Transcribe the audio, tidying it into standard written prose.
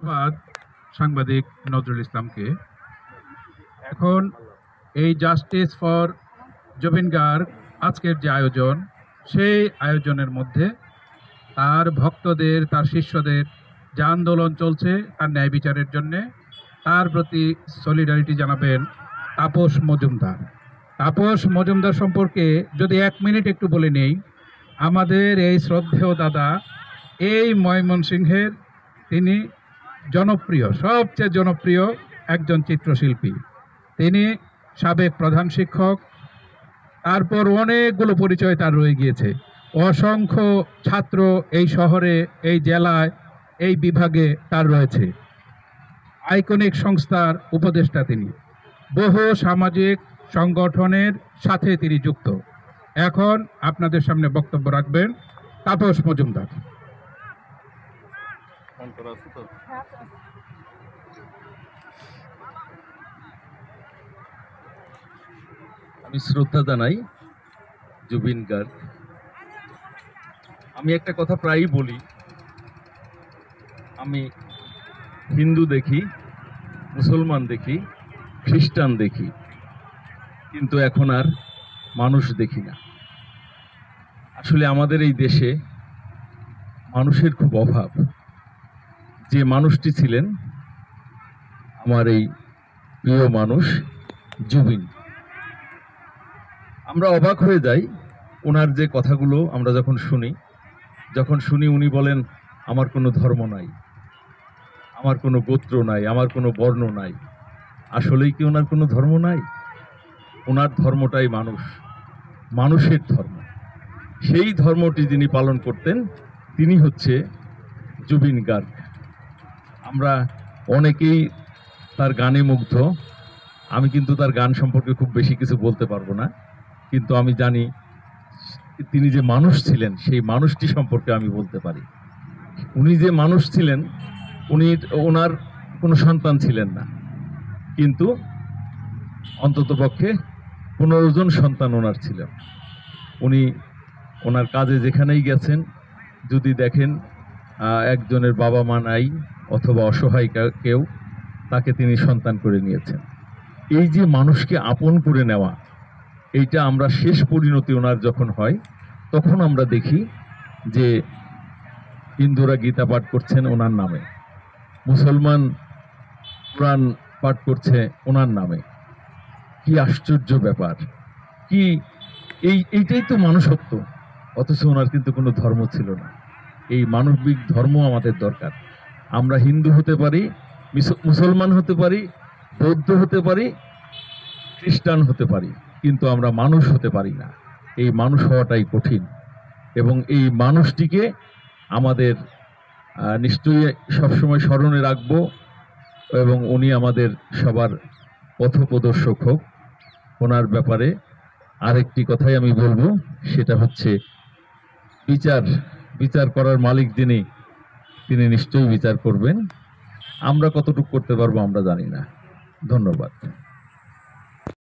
ধন্যবাদ সাংবাদিক নজরুল ইসলামকে। এখন এই জাস্টিস ফর জুবিন গার্গ আজকের যে আয়োজন, সেই আয়োজনের মধ্যে তার ভক্তদের, তার শিষ্যদের যে আন্দোলন চলছে তার ন্যায় বিচারের জন্যে, তার প্রতি সলিডারিটি জানাবেন তাপস মজুমদার। তাপস মজুমদার সম্পর্কে যদি 1 মিনিট একটু বলে নেই। আমাদের এই শ্রদ্ধেয় দাদা, এই ময়মনসিংহের তিনি জনপ্রিয়, সবচেয়ে জনপ্রিয় একজন চিত্রশিল্পী। তিনি সাবেক প্রধান শিক্ষক, তারপর অনেকগুলো পরিচয় তার রয়ে গিয়েছে। অসংখ্য ছাত্র এই শহরে, এই জেলায়, এই বিভাগে তার রয়েছে। আইকনিক সংস্থার উপদেষ্টা তিনি, বহু সামাজিক সংগঠনের সাথে তিনি যুক্ত। এখন আপনাদের সামনে বক্তব্য রাখবেন তাপস মজুমদার। আমি শ্রদ্ধা জানাই জুবিন গার্গ। আমি একটা কথা প্রায়ই বলি, আমি হিন্দু দেখি, মুসলমান দেখি, খ্রিস্টান দেখি, কিন্তু এখন আর মানুষ দেখি না। আসলে আমাদের এই দেশে মানুষের খুব অভাব। যে মানুষটি ছিলেন আমার এই প্রিয় মানুষ জুবিন, আমরা অবাক হয়ে যাই ওনার যে কথাগুলো আমরা যখন শুনি উনি বলেন আমার কোনো ধর্ম নাই, আমার কোনো গোত্র নাই, আমার কোনো বর্ণ নাই। আসলেই কি ওনার কোনো ধর্ম নাই? ওনার ধর্মটাই মানুষ, মানুষের ধর্ম। সেই ধর্মটি যিনি পালন করতেন তিনি হচ্ছে জুবিন গার্গ। আমরা অনেকেই তার গানে মুগ্ধ। আমি কিন্তু তার গান সম্পর্কে খুব বেশি কিছু বলতে পারবো না, কিন্তু আমি জানি তিনি যে মানুষ ছিলেন সেই মানুষটি সম্পর্কে আমি বলতে পারি। উনি যে মানুষ ছিলেন, ওনার কোনো সন্তান ছিলেন না, কিন্তু অন্ততপক্ষে 15 জন সন্তান ওনার ছিলেন। উনি ওনার কাজে যেখানেই গেছেন, যদি দেখেন একজনের বাবা মা নাই অথবা অসহায় কেউ, তাকে তিনি সন্তান করে নিয়েছেন। এই যে মানুষকে আপন করে নেওয়া, এইটা আমরা শেষ পরিণতি ওনার যখন হয় তখন আমরা দেখি যে হিন্দুরা গীতা পাঠ করছেন ওনার নামে, মুসলমান কোরআন পাঠ করছে ওনার নামে। কি আশ্চর্য ব্যাপার! কি এইটাই তো মানুষত্ব। অথচ ওনার কিন্তু কোনো ধর্ম ছিল না। এই মানবিক ধর্ম আমাদের দরকার। আমরা হিন্দু হতে পারি, মুসলমান হতে পারি, বৌদ্ধ হতে পারি, খ্রিস্টান হতে পারি, কিন্তু আমরা মানুষ হতে পারি না। এই মানুষ হওয়াটাই কঠিন, এবং এই মানুষটিকে আমাদের নিশ্চয়ই সবসময় স্মরণে রাখব, এবং উনি আমাদের সবার পথপ্রদর্শক হোক। ওনার ব্যাপারে আরেকটি কথাই আমি বলবো, সেটা হচ্ছে বিচার করার মালিক যিনি, তিনি নিশ্চয়ই বিচার করবেন। আমরা কতটুকু করতে পারবো আমরা জানি না। ধন্যবাদ।